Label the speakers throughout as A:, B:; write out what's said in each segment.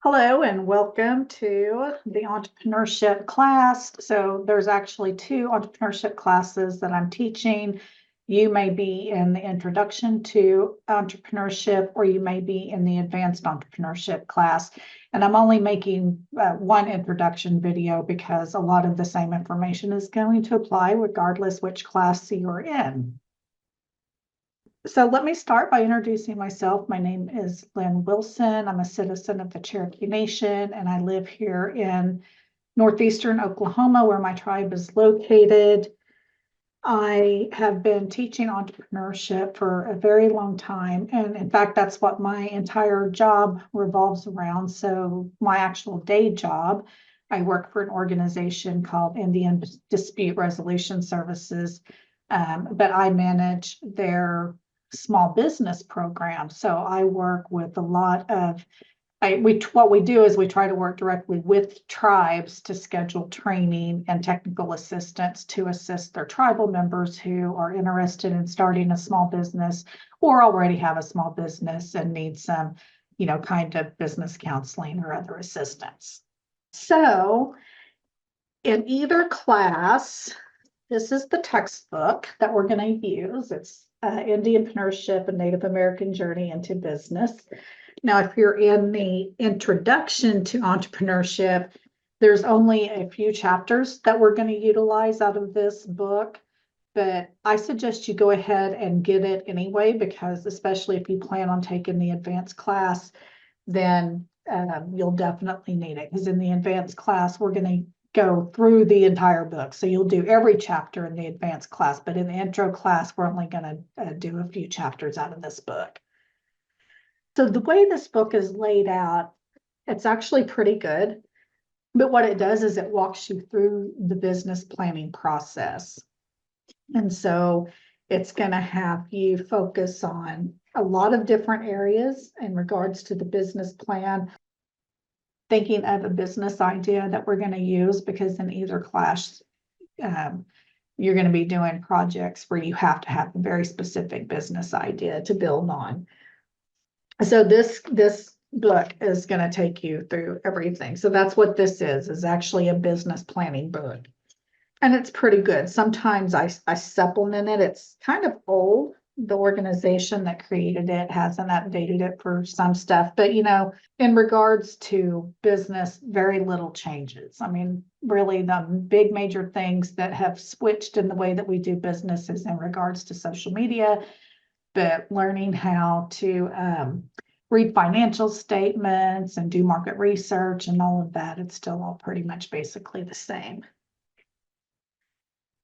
A: Hello and welcome to the entrepreneurship class. So there's actually two entrepreneurship classes that I'm teaching. You may be in the introduction to entrepreneurship or you may be in the advanced entrepreneurship class. And I'm only making one introduction video because a lot of the same information is going to apply regardless which class you're in. So let me start by introducing myself. My name is Lynn Wilson. I'm a citizen of the Cherokee Nation, and I live here in northeastern Oklahoma, where my tribe is located. I have been teaching entrepreneurship for a very long time, and in fact, that's what my entire job revolves around. So my actual day job, I work for an organization called Indian Dispute Resolution Services, but I manage their small business program. So I work with a lot of, what we do is we try to work directly with tribes to schedule training and technical assistance to assist their tribal members who are interested in starting a small business or already have a small business and need some, kind of business counseling or other assistance. So in either class, this is the textbook that we're going to use. It's Indianpreneurship, a Native American Journey into Business. Now, if you're in the introduction to entrepreneurship, there's only a few chapters that we're going to utilize out of this book, but I suggest you go ahead and get it anyway, because especially if you plan on taking the advanced class, then you'll definitely need it, because in the advanced class, we're going to go through the entire book. So you'll do every chapter in the advanced class, but in the intro class, we're only going to do a few chapters out of this book. So the way this book is laid out, it's actually pretty good. But what it does is it walks you through the business planning process. And so it's going to have you focus on a lot of different areas in regards to the business plan, thinking of a business idea that we're going to use, because in either class, you're going to be doing projects where you have to have a very specific business idea to build on. So this book is going to take you through everything. So that's what this is actually a business planning book. And it's pretty good. Sometimes I supplement it. It's kind of old. The organization that created it hasn't updated it for some stuff, but in regards to business, very little changes. I mean, really the big major things that have switched in the way that we do business is in regards to social media, but learning how to read financial statements and do market research and all of that, it's still all pretty much basically the same.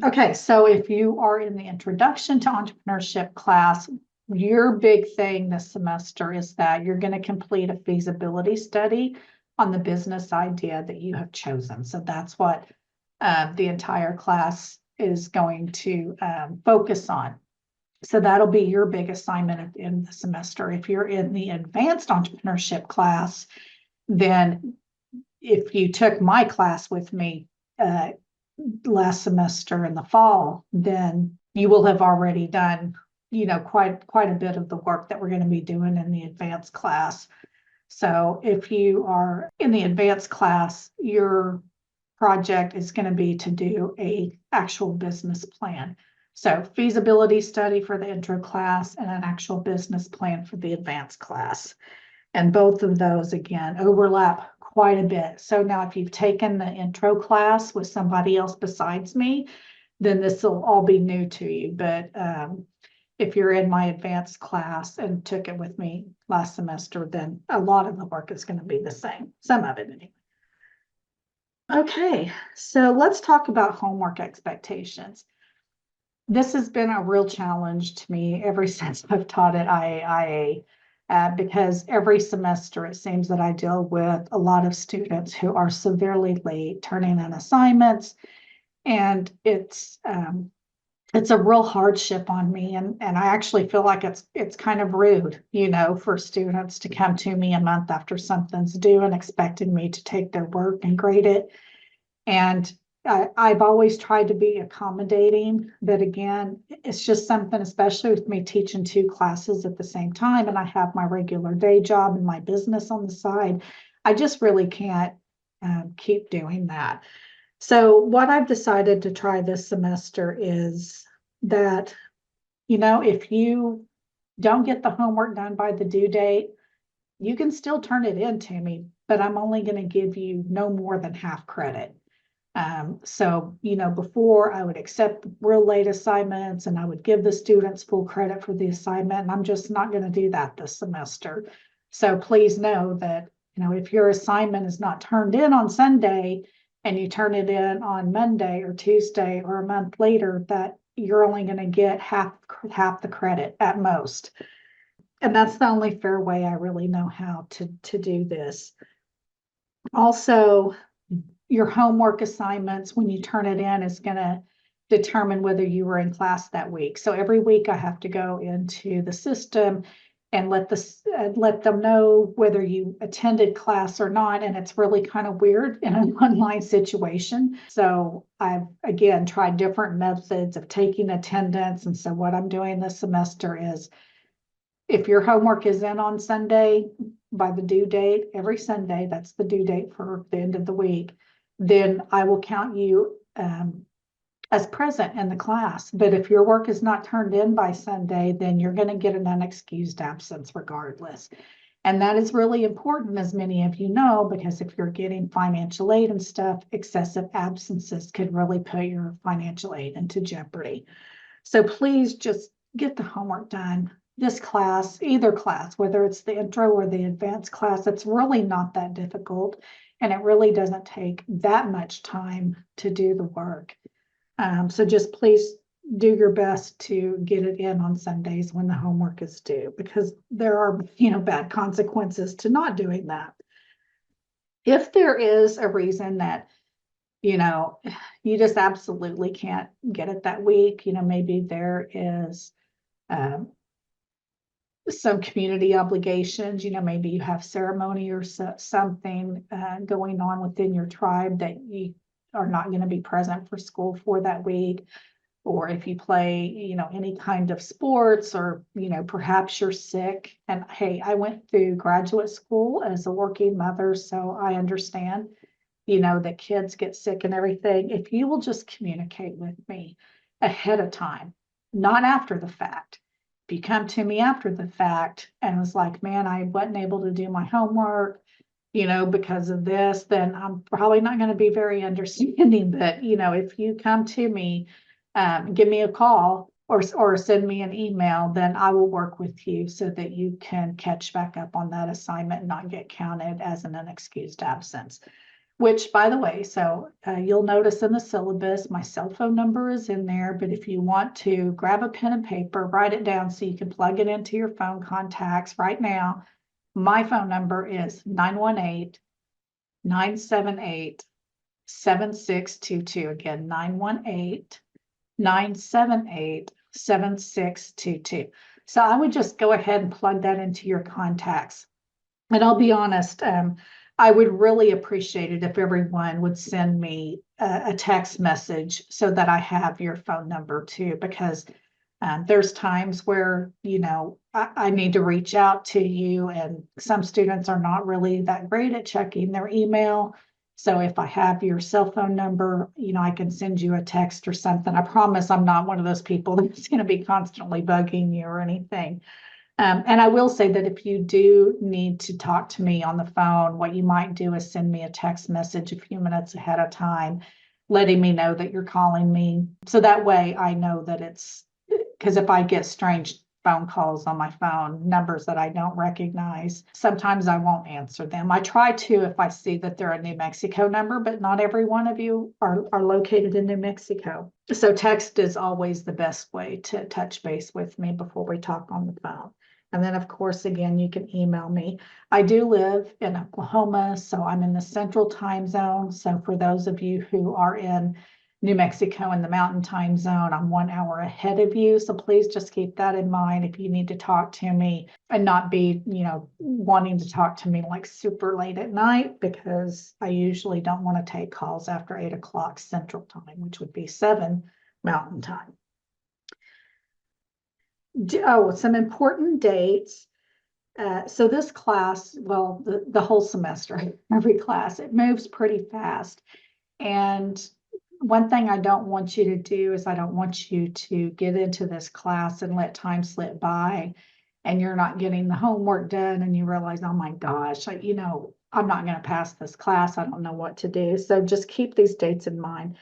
A: Okay, so if you are in the introduction to entrepreneurship class, your big thing this semester is that you're going to complete a feasibility study on the business idea that you have chosen. So that's what the entire class is going to focus on. So that'll be your big assignment at the end of the semester. If you're in the advanced entrepreneurship class, then if you took my class with me, last semester in the fall, then you will have already done, quite a bit of the work that we're going to be doing in the advanced class. So if you are in the advanced class, your project is going to be to do a actual business plan. So feasibility study for the intro class and an actual business plan for the advanced class. And both of those, again, overlap quite a bit. So now if you've taken the intro class with somebody else besides me, then this will all be new to you. But if you're in my advanced class and took it with me last semester, then a lot of the work is going to be the same. Some of it anyway. Okay, so let's talk about homework expectations. This has been a real challenge to me ever since I've taught at IAIA. Because every semester it seems that I deal with a lot of students who are severely late turning in assignments, and it's a real hardship on me, and I actually feel like it's kind of rude, for students to come to me a month after something's due and expecting me to take their work and grade it. And I've always tried to be accommodating, but again, it's just something, especially with me teaching two classes at the same time, and I have my regular day job and my business on the side. I just really can't keep doing that. So what I've decided to try this semester is that, if you don't get the homework done by the due date, you can still turn it in to me, but I'm only going to give you no more than half credit. So, before I would accept real late assignments and I would give the students full credit for the assignment, and I'm just not going to do that this semester. So please know that, if your assignment is not turned in on Sunday and you turn it in on Monday or Tuesday or a month later, that you're only going to get half the credit at most. And that's the only fair way I really know how to do this. Also, your homework assignments, when you turn it in, is going to determine whether you were in class that week. So every week I have to go into the system and let them know whether you attended class or not. And it's really kind of weird in an online situation. So I've, again, tried different methods of taking attendance. And so what I'm doing this semester is, if your homework is in on Sunday by the due date, every Sunday, that's the due date for the end of the week, then I will count you as present in the class. But if your work is not turned in by Sunday, then you're going to get an unexcused absence regardless. And that is really important, as many of you know, because if you're getting financial aid and stuff, excessive absences could really put your financial aid into jeopardy. So please just get the homework done. This class, either class, whether it's the intro or the advanced class, it's really not that difficult. And it really doesn't take that much time to do the work. So just please do your best to get it in on Sundays when the homework is due, because there are, bad consequences to not doing that. If there is a reason that, you just absolutely can't get it that week, maybe there is some community obligations, maybe you have ceremony or something going on within your tribe that you are not going to be present for school for that week. Or if you play, any kind of sports, or, perhaps you're sick. And hey, I went through graduate school as a working mother, so I understand, that kids get sick and everything. If you will just communicate with me ahead of time, not after the fact. If you come to me after the fact and was like, man, I wasn't able to do my homework, because of this, then I'm probably not going to be very understanding. But, if you come to me, give me a call or send me an email, then I will work with you so that you can catch back up on that assignment and not get counted as an unexcused absence. Which, by the way, so you'll notice in the syllabus, my cell phone number is in there, but if you want to grab a pen and paper, write it down so you can plug it into your phone contacts right now. My phone number is 918-978-7622. Again, 918-978-7622. So I would just go ahead and plug that into your contacts. And I'll be honest, I would really appreciate it if everyone would send me a text message so that I have your phone number too, because there's times where, I need to reach out to you, and some students are not really that great at checking their email. So if I have your cell phone number, I can send you a text or something. I promise I'm not one of those people that's going to be constantly bugging you or anything. And I will say that if you do need to talk to me on the phone, what you might do is send me a text message a few minutes ahead of time, letting me know that you're calling me. So that way I know that it's, because if I get strange phone calls on my phone, numbers that I don't recognize, sometimes I won't answer them. I try to if I see that they're a New Mexico number, but not every one of you are located in New Mexico. So text is always the best way to touch base with me before we talk on the phone. And then, of course, again, you can email me. I do live in Oklahoma, so I'm in the Central Time Zone. So for those of you who are in New Mexico in the Mountain Time Zone, I'm 1 hour ahead of you. So please just keep that in mind if you need to talk to me, and not be, wanting to talk to me like super late at night, because I usually don't want to take calls after 8 o'clock Central Time, which would be 7 Mountain Time. Oh, some important dates. So this class, well, the whole semester, every class, it moves pretty fast. And one thing I don't want you to do is I don't want you to get into this class and let time slip by and you're not getting the homework done and you realize, oh my gosh, I'm not going to pass this class. I don't know what to do. So just keep these dates in mind.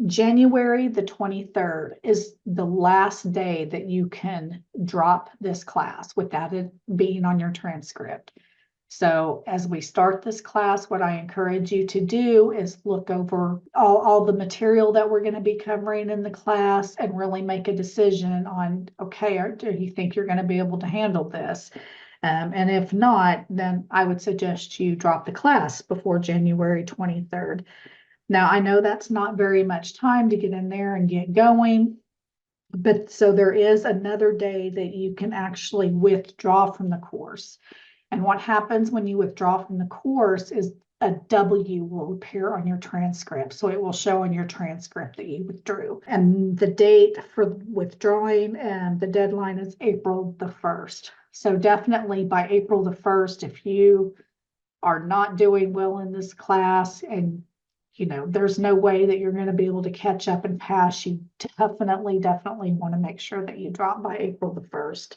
A: January the 23rd is the last day that you can drop this class without it being on your transcript. So as we start this class, what I encourage you to do is look over all the material that we're going to be covering in the class and really make a decision on, okay, do you think you're going to be able to handle this? And if not, then I would suggest you drop the class before January 23rd. Now, I know that's not very much time to get in there and get going, but so there is another day that you can actually withdraw from the course. And what happens when you withdraw from the course is a W will appear on your transcript. So it will show on your transcript that you withdrew. And the date for withdrawing and the deadline is April the 1st. So definitely by April the 1st, if you are not doing well in this class and there's no way that you're going to be able to catch up and pass, you definitely want to make sure that you drop by April the 1st.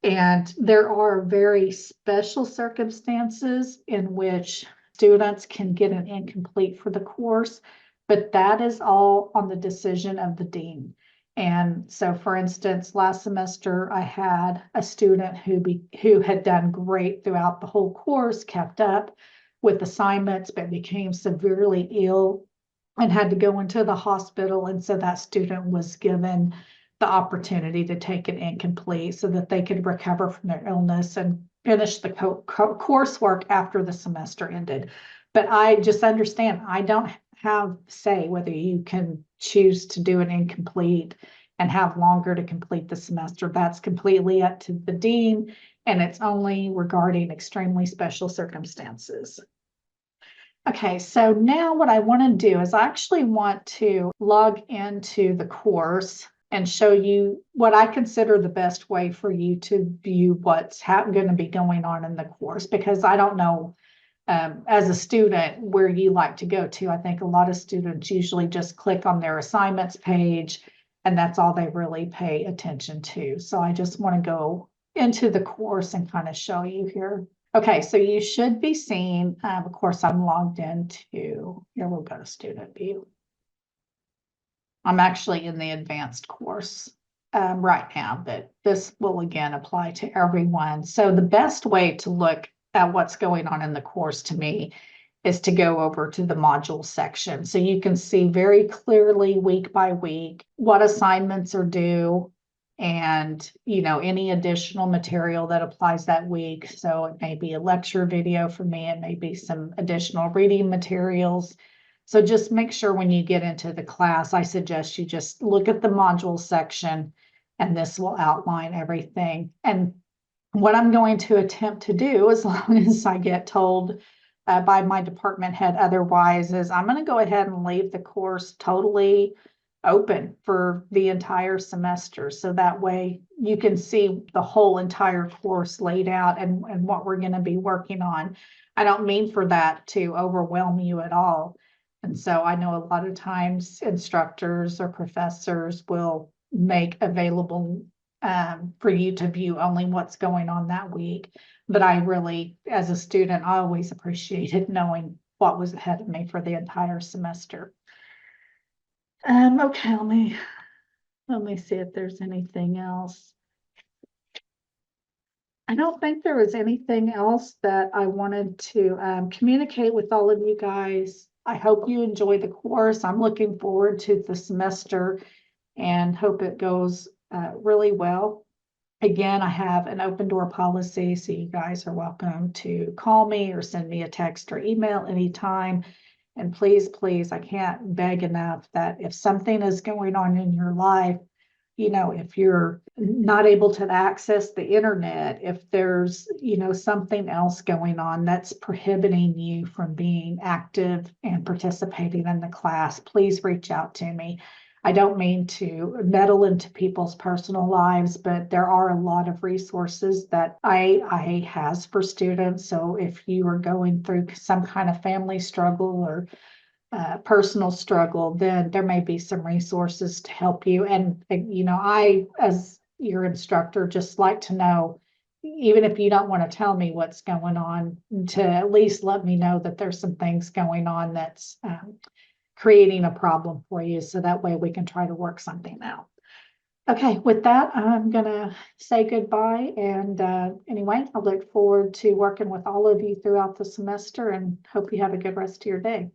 A: And there are very special circumstances in which students can get an incomplete for the course, but that is all on the decision of the dean. And so, for instance, last semester, I had a student who had done great throughout the whole course, kept up with assignments, but became severely ill and had to go into the hospital. And so that student was given the opportunity to take an incomplete so that they could recover from their illness and finish the coursework after the semester ended. But I just understand, I don't have say whether you can choose to do an incomplete and have longer to complete the semester. That's completely up to the dean, and it's only regarding extremely special circumstances. Okay, so now what I want to do is I actually want to log into the course and show you what I consider the best way for you to view what's going to be going on in the course, because I don't know as a student where you like to go to. I think a lot of students usually just click on their assignments page and that's all they really pay attention to. So I just want to go into the course and kind of show you here. Okay, so you should be seeing, of course, I'm logged into, here we'll go to student view. I'm actually in the advanced course right now, but this will again apply to everyone. So the best way to look at what's going on in the course to me is to go over to the module section. So you can see very clearly week by week what assignments are due and any additional material that applies that week. So it may be a lecture video for me, it may be some additional reading materials. So just make sure when you get into the class, I suggest you just look at the module section and this will outline everything. And what I'm going to attempt to do, as long as I get told by my department head otherwise, is I'm going to go ahead and leave the course totally open for the entire semester. So that way you can see the whole entire course laid out and what we're going to be working on. I don't mean for that to overwhelm you at all. And so I know a lot of times instructors or professors will make available for you to view only what's going on that week. But I really, as a student, I always appreciated knowing what was ahead of me for the entire semester. Okay, let me see if there's anything else. I don't think there was anything else that I wanted to communicate with all of you guys. I hope you enjoy the course. I'm looking forward to the semester and hope it goes really well. Again, I have an open door policy, so you guys are welcome to call me or send me a text or email anytime. And please, I can't beg enough that if something is going on in your life, if you're not able to access the internet, if there's, something else going on that's prohibiting you from being active and participating in the class, please reach out to me. I don't mean to meddle into people's personal lives, but there are a lot of resources that I has for students. So if you are going through some kind of family struggle or personal struggle, then there may be some resources to help you. And, I, as your instructor, just like to know, even if you don't want to tell me what's going on, to at least let me know that there's some things going on that's creating a problem for you. So that way we can try to work something out. Okay, with that, I'm gonna say goodbye. And anyway, I look forward to working with all of you throughout the semester and hope you have a good rest of your day.